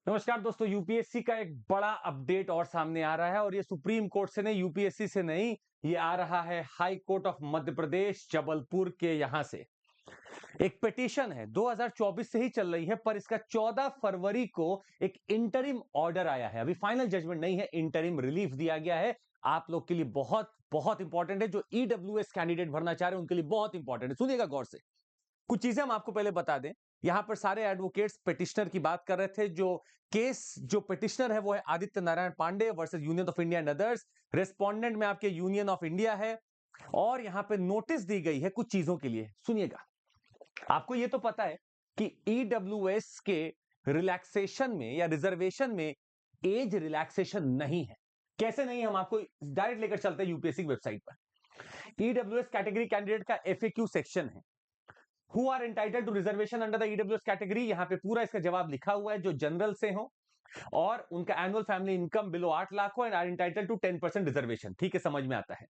नमस्कार दोस्तों, यूपीएससी का एक बड़ा अपडेट और सामने आ रहा है और ये सुप्रीम कोर्ट से नहीं, यूपीएससी से नहीं, ये आ रहा है high court of Madhya Pradesh Jabalpur के यहां से। एक पिटीशन है 2024 से ही चल रही है, पर इसका 14 फरवरी को एक इंटरिम ऑर्डर आया है। अभी फाइनल जजमेंट नहीं है, इंटरिम रिलीफ दिया गया है। आप लोग के लिए बहुत बहुत इंपॉर्टेंट है। जो ईडब्ल्यूएस कैंडिडेट भरना चाह रहे हैं उनके लिए बहुत इंपॉर्टेंट है। सुनिएगा गौर से। कुछ चीजें हम आपको पहले बता दें। यहां पर सारे एडवोकेट्स पिटिशनर की बात कर रहे थे। जो पिटिशनर है वो है Aditya Narayan Pandey versus union of India and others. Respondent में आपके यूनियन ऑफ इंडिया है और यहां पे नोटिस दी गई है कुछ चीजों के लिए। सुनिएगा, आपको ये तो पता है कि ईडब्ल्यूएस के रिलैक्सेशन में या रिजर्वेशन में एज रिलैक्सेशन नहीं है। कैसे नहीं है, हम आपको डायरेक्ट लेकर चलते हैं यूपीएससी की वेबसाइट पर। ईडब्ल्यूएस कैटेगरी कैंडिडेट का एफएक्यू सेक्शन है। Who are entitled to reservation under the EWS category? यहां पे पूरा इसका जवाब लिखा हुआ है। जो जनरल से हो और उनका annual family income below 8 lakh हो and are entitled to 10% reservation. ठीक है, समझ में आता है।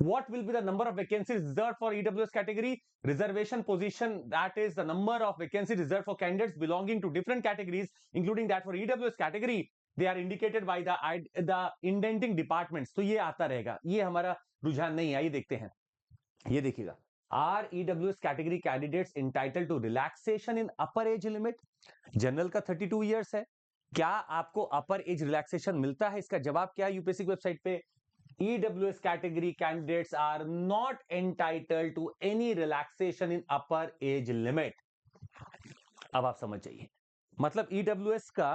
What will be the number of vacancies reserved for EWS category? Reservation position, that is the number of vacancies reserved for candidates belonging to different categories, including that for EWS category. They are indicated by the indenting departments. तो ये आता रहेगा, ये हमारा रुझान नहीं है। आइए देखते हैं, ये देखिएगा। Are EWS category candidates entitled to relaxation in upper age limit? General का 32 इयर्स है। क्या आपको अपर एज रिलैक्सेशन मिलता है? इसका जवाब क्या है यूपीएससी की वेबसाइट पे? EWS category candidates are not entitled to any relaxation in upper age limit. अब आप समझ जाइए, मतलब EWS का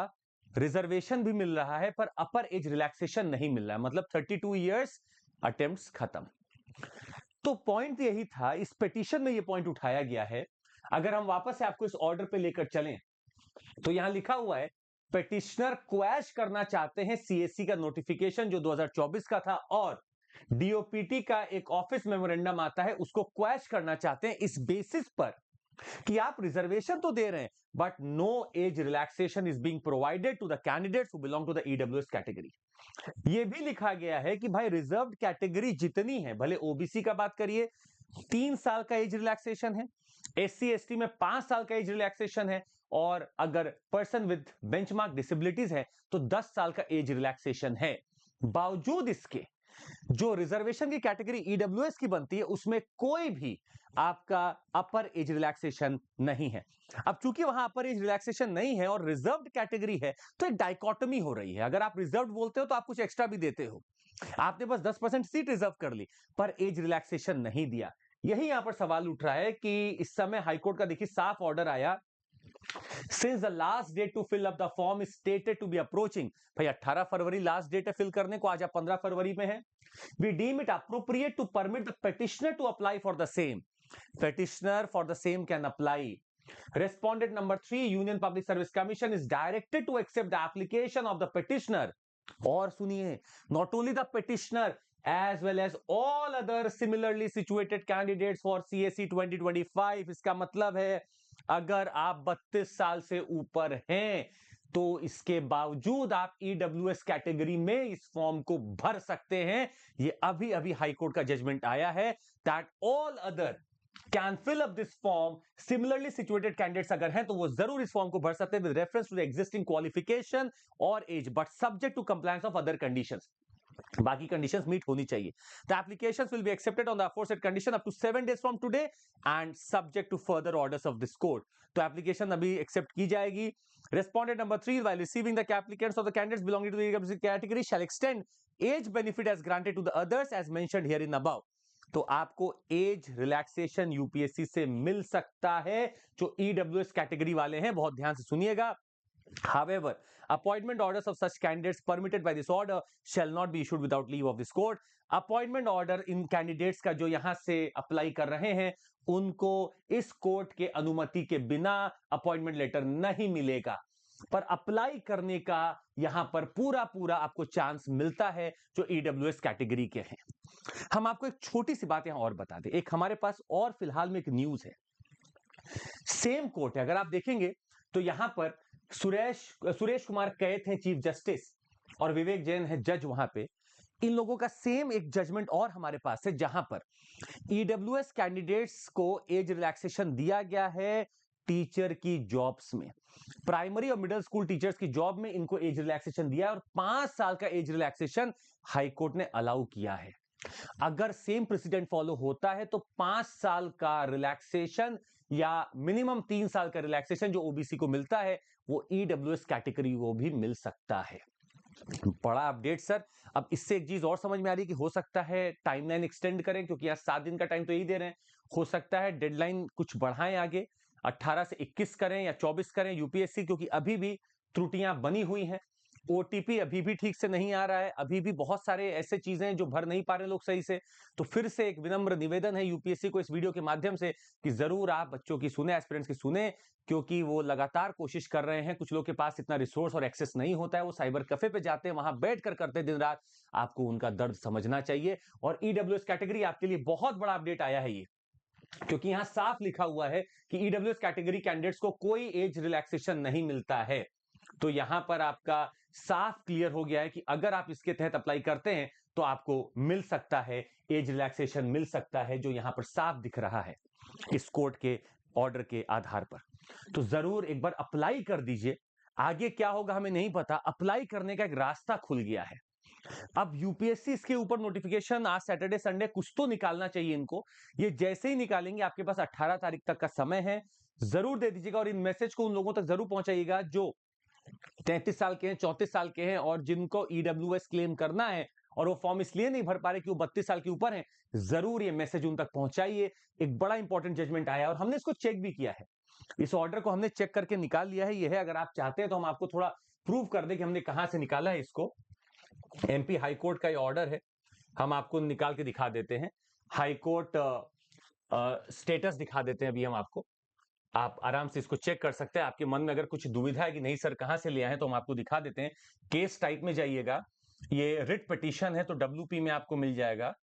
रिजर्वेशन भी मिल रहा है पर अपर एज रिलैक्सेशन नहीं मिल रहा है। मतलब 32 इयर्स अटेम्प्ट्स खत्म। तो पॉइंट यही था, इस पिटीशन में ये पॉइंट उठाया गया है। अगर हम वापस से आपको इस ऑर्डर पे लेकर चलें तो यहां लिखा हुआ है पिटिशनर क्वैश करना चाहते हैं सीएससी का नोटिफिकेशन जो 2024 का था, और डीओपीटी का एक ऑफिस मेमोरेंडम आता है, उसको क्वैश करना चाहते हैं इस बेसिस पर कि आप रिजर्वेशन तो दे रहे हैं but no age relaxation is being provided to the candidates who belong to the EWS category. ये भी लिखा गया है कि भाई रिजर्व्ड कैटेगरी जितनी है, भले ओबीसी का बात करिए 3 साल का एज रिलैक्सेशन है, एससी एसटी में 5 साल का एज रिलैक्सेशन है, और अगर पर्सन विद बेंचमार्क डिसेबिलिटीज है तो 10 साल का एज रिलैक्सेशन है। बावजूद इसके जो रिजर्वेशन की कैटेगरी ईडब्ल्यूएस की बनती है उसमें कोई भी आपका अपर एज रिलैक्सेशन नहीं है। अब चूंकि वहां अपर एज रिलैक्सेशन नहीं है और रिजर्व्ड कैटेगरी है तो एक डाइकोटमी हो रही है। अगर आप रिजर्व्ड बोलते हो तो आप कुछ एक्स्ट्रा भी देते हो। आपने बस 10% सीट रिजर्व कर ली पर एज रिलैक्सेशन नहीं दिया। यही यहां पर सवाल उठ रहा है कि इस समय हाईकोर्ट का देखिए साफ ऑर्डर आया, since the last date to fill up the form is stated to be approaching। भाई 18 फरवरी लास्ट डेट है फिल करने को, आज आप 15 फरवरी में है। We deem it appropriate to permit the petitioner to apply for the same। petitioner for the same can apply। Respondent number 3, Union Public Service Commission is directed to accept the application of the petitioner। और सुनिए, not only the petitioner as well as all other similarly situated candidates for CSE 2025। इसका मतलब है अगर आप 32 साल से ऊपर हैं तो इसके बावजूद आप ईडब्ल्यूएस कैटेगरी में इस फॉर्म को भर सकते हैं। ये अभी अभी हाईकोर्ट का जजमेंट आया है that all other can fill up this form. Similarly situated candidates अगर हैं तो वो जरूर इस फॉर्म को भर सकते हैं with reference to the existing qualification और age, but subject to compliance of other conditions. बाकी कंडीशंस मीट होनी चाहिए। The applications will be accepted on the aforesaid condition up to 7 days from today and subject to further orders of this court. तो application अभी accept की जाएगी। Respondent number 3, while receiving the applicants of the candidates belonging to the EWS category shall extend age benefit as granted to the others as mentioned herein above। तो आपको age relaxation UPSC से मिल सकता है जो EWS category वाले हैं। बहुत ध्यान से सुनिएगा। However, appointment orders of such candidates permitted by this order shall not be issued without leave of this court। Appointment order in candidates का जो यहां से अप्लाई कर रहे हैं उनको इस कोर्ट के अनुमति के बिना अपॉइंटमेंट लेटर नहीं मिलेगा, पर अप्लाई करने का यहां पर पूरा पूरा आपको चांस मिलता है जो ईडब्ल्यूएस कैटेगरी के हैं। हम आपको एक छोटी सी बात यहां और बता दें। एक हमारे पास और फिलहाल में एक न्यूज है, सेम कोर्ट है। अगर आप देखेंगे तो यहां पर सुरेश कुमार कैत हैं चीफ जस्टिस और विवेक जैन है जज वहां पे। इन लोगों का सेम एक जजमेंट और हमारे पास है जहां पर ईडब्ल्यूएस कैंडिडेट्स को एज रिलैक्सेशन दिया गया है टीचर की जॉब्स में, प्राइमरी और मिडिल स्कूल टीचर्स की जॉब में इनको एज रिलैक्सेशन दिया है और 5 साल का एज रिलैक्सेशन हाईकोर्ट ने अलाउ किया है। अगर सेम प्रेसिडेंट फॉलो होता है तो 5 साल का रिलैक्सेशन या मिनिमम 3 साल का रिलैक्सेशन जो ओबीसी को मिलता है वो ईडब्ल्यूएस कैटेगरी को भी मिल सकता है। बड़ा अपडेट सर। अब इससे एक चीज और समझ में आ रही है कि हो सकता है टाइमलाइन एक्सटेंड करें, क्योंकि यहाँ 7 दिन का टाइम तो यही दे रहे हैं, हो सकता है डेडलाइन कुछ बढ़ाएं आगे, 18 से 21 करें या 24 करें यूपीएससी, क्योंकि अभी भी त्रुटियां बनी हुई हैं। ओटीपी अभी भी ठीक से नहीं आ रहा है, अभी भी बहुत सारे ऐसे चीजें हैं जो भर नहीं पा रहे लोग सही से। तो फिर से एक विनम्र निवेदन है यूपीएससी को इस वीडियो के माध्यम से कि जरूर आप बच्चों की सुने, एस्पिरेंट्स की सुने, क्योंकि वो लगातार कोशिश कर रहे हैं। कुछ लोग के पास इतना रिसोर्स और एक्सेस नहीं होता है, वो साइबर कैफे पे जाते हैं, वहां बैठ कर करते दिन रात। आपको उनका दर्द समझना चाहिए। और ईडब्ल्यूएस कैटेगरी आपके लिए बहुत बड़ा अपडेट आया है ये, क्योंकि यहां साफ लिखा हुआ है कि ईडब्ल्यूएस कैटेगरी कैंडिडेट्स को कोई एज रिलैक्सेशन नहीं मिलता है। तो यहां पर आपका साफ क्लियर हो गया है कि अगर आप इसके तहत अप्लाई करते हैं तो आपको मिल सकता है, एज रिलैक्सेशन मिल सकता है, जो यहां पर साफ दिख रहा है इस कोर्ट के ऑर्डर के आधार पर। तो जरूर एक बार अप्लाई कर दीजिए। आगे क्या होगा हमें नहीं पता, अप्लाई करने का एक रास्ता खुल गया है। अब यूपीएससी इसके ऊपर नोटिफिकेशन आज सैटरडे संडे कुछ तो निकालना चाहिए इनको। ये जैसे ही निकालेंगे, आपके पास 18 तारीख तक का समय है, जरूर दे दीजिएगा। और इन मैसेज को उन लोगों तक जरूर पहुंचाइएगा जो 33 साल के हैं, 34 साल के हैं और जिनको ईडब्ल्यूएस क्लेम करना है और वो फॉर्म इसलिए नहीं भर पा रहे कि वो 32 साल के ऊपर हैं। जरूर ये मैसेज उन तक पहुंचाइए। एक बड़ा इंपॉर्टेंट जजमेंट आया और हमने इसको चेक भी किया है। इस ऑर्डर को हमने चेक करके निकाल लिया है। ये है, अगर आप चाहते हैं तो हम आपको थोड़ा प्रूव कर दें कि हमने कहां से निकाला है इसको। एमपी हाईकोर्ट का ये ऑर्डर है, हम आपको निकाल के दिखा देते हैं। हाईकोर्ट स्टेटस दिखा देते हैं अभी हम आपको, आप आराम से इसको चेक कर सकते हैं। आपके मन में अगर कुछ दुविधा है कि नहीं सर कहां से लिया है, तो हम आपको दिखा देते हैं। केस टाइप में जाइएगा, ये रिट पिटीशन है तो डब्ल्यूपी में आपको मिल जाएगा।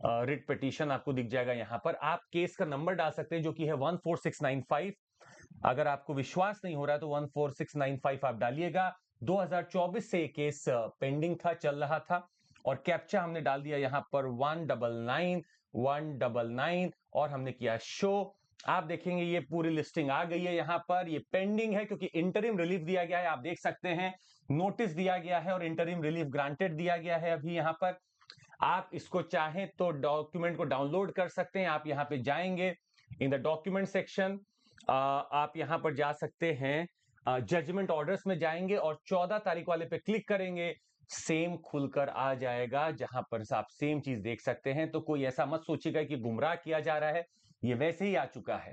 रिट पिटीशन आपको दिख जाएगा यहाँ पर। आप केस का नंबर डाल सकते हैं जो कि है 14695। अगर आपको विश्वास नहीं हो रहा है तो 14695 आप डालिएगा। 2024 से केस पेंडिंग था, चल रहा था, और कैप्चा हमने डाल दिया यहाँ पर 199 और हमने किया शो। आप देखेंगे ये पूरी लिस्टिंग आ गई है यहाँ पर। ये पेंडिंग है क्योंकि इंटरिम रिलीफ दिया गया है, आप देख सकते हैं नोटिस दिया गया है और इंटरिम रिलीफ ग्रांटेड दिया गया है अभी यहाँ पर। आप इसको चाहें तो डॉक्यूमेंट को डाउनलोड कर सकते हैं। आप यहाँ पे जाएंगे इन द डॉक्यूमेंट सेक्शन, आप यहाँ पर जा सकते हैं जजमेंट ऑर्डर्स में जाएंगे और 14 तारीख वाले पे क्लिक करेंगे, सेम खुलकर आ जाएगा जहां पर आप सेम चीज देख सकते हैं। तो कोई ऐसा मत सोचिएगा कि गुमराह किया जा रहा है, ये वैसे ही आ चुका है।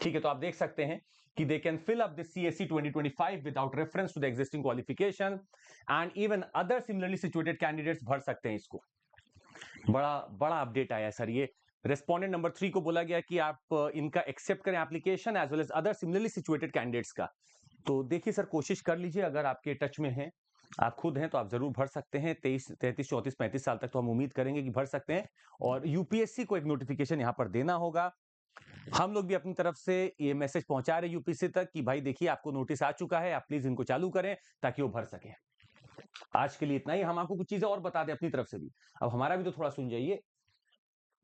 ठीक है, तो आप देख सकते हैं कि they can fill up the CSE 2025 without reference to the existing qualification and even other similarly situated candidates भर सकते हैं इसको। बड़ा अपडेट आया सर। ये रेस्पोंडेंट नंबर 3 को बोला गया कि आप इनका एक्सेप्ट करें application as well as other similarly situated candidates का। तो देखिए सर, कोशिश कर लीजिए, अगर आपके टच में है, आप खुद हैं, तो आप जरूर भर सकते हैं। 23, 33, 34, 35 साल तक तो हम उम्मीद करेंगे कि भर सकते हैं। और यूपीएससी को एक नोटिफिकेशन यहाँ पर देना होगा। हम लोग भी अपनी तरफ से ये मैसेज पहुंचा रहे यूपीएससी तक कि भाई देखिए आपको नोटिस आ चुका है, आप प्लीज इनको चालू करें ताकि वो भर सके। आज के लिए इतना ही। हम आपको कुछ चीजें और बता दें अपनी तरफ से भी, अब हमारा भी तो थोड़ा सुन जाइए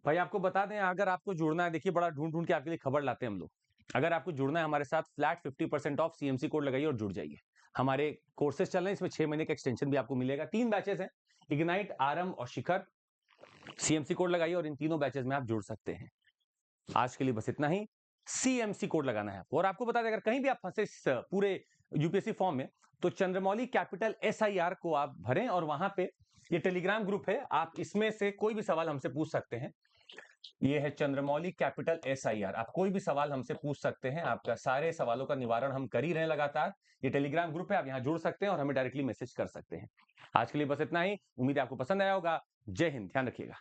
भाई। आपको बता दें, अगर आपको जुड़ना है, देखिए बड़ा ढूंढ ढूंढ के आपके लिए खबर लाते हैं हम लोग। अगर आपको जुड़ना है हमारे साथ, फ्लैट 50% ऑफ सीएमसी कोड लगाइए और जुड़ जाइए। हमारे कोर्सेज चल रहे हैं, इसमें 6 महीने का एक्सटेंशन भी आपको मिलेगा। 3 बैचेस हैं, इग्नाइट, आरंभ और शिखर। सीएमसी कोड लगाइए और इन तीनों बैचेस में आप जुड़ सकते हैं। आज के लिए बस इतना ही। सीएमसी कोड लगाना है। और आपको बता दें, अगर कहीं भी आप फंसे इस पूरे यूपीएससी फॉर्म में, तो चंद्रमौली कैपिटल SIR को आप भरें और वहां पे ये टेलीग्राम ग्रुप है, आप इसमें से कोई भी सवाल हमसे पूछ सकते हैं। ये है चंद्रमौली कैपिटल SIR, आप कोई भी सवाल हमसे पूछ सकते हैं। आपका सारे सवालों का निवारण हम कर ही रहे हैं लगातार। ये टेलीग्राम ग्रुप है, आप यहाँ जुड़ सकते हैं और हमें डायरेक्टली मैसेज कर सकते हैं। आज के लिए बस इतना ही। उम्मीद है आपको पसंद आया होगा। जय हिंद, ध्यान रखिएगा।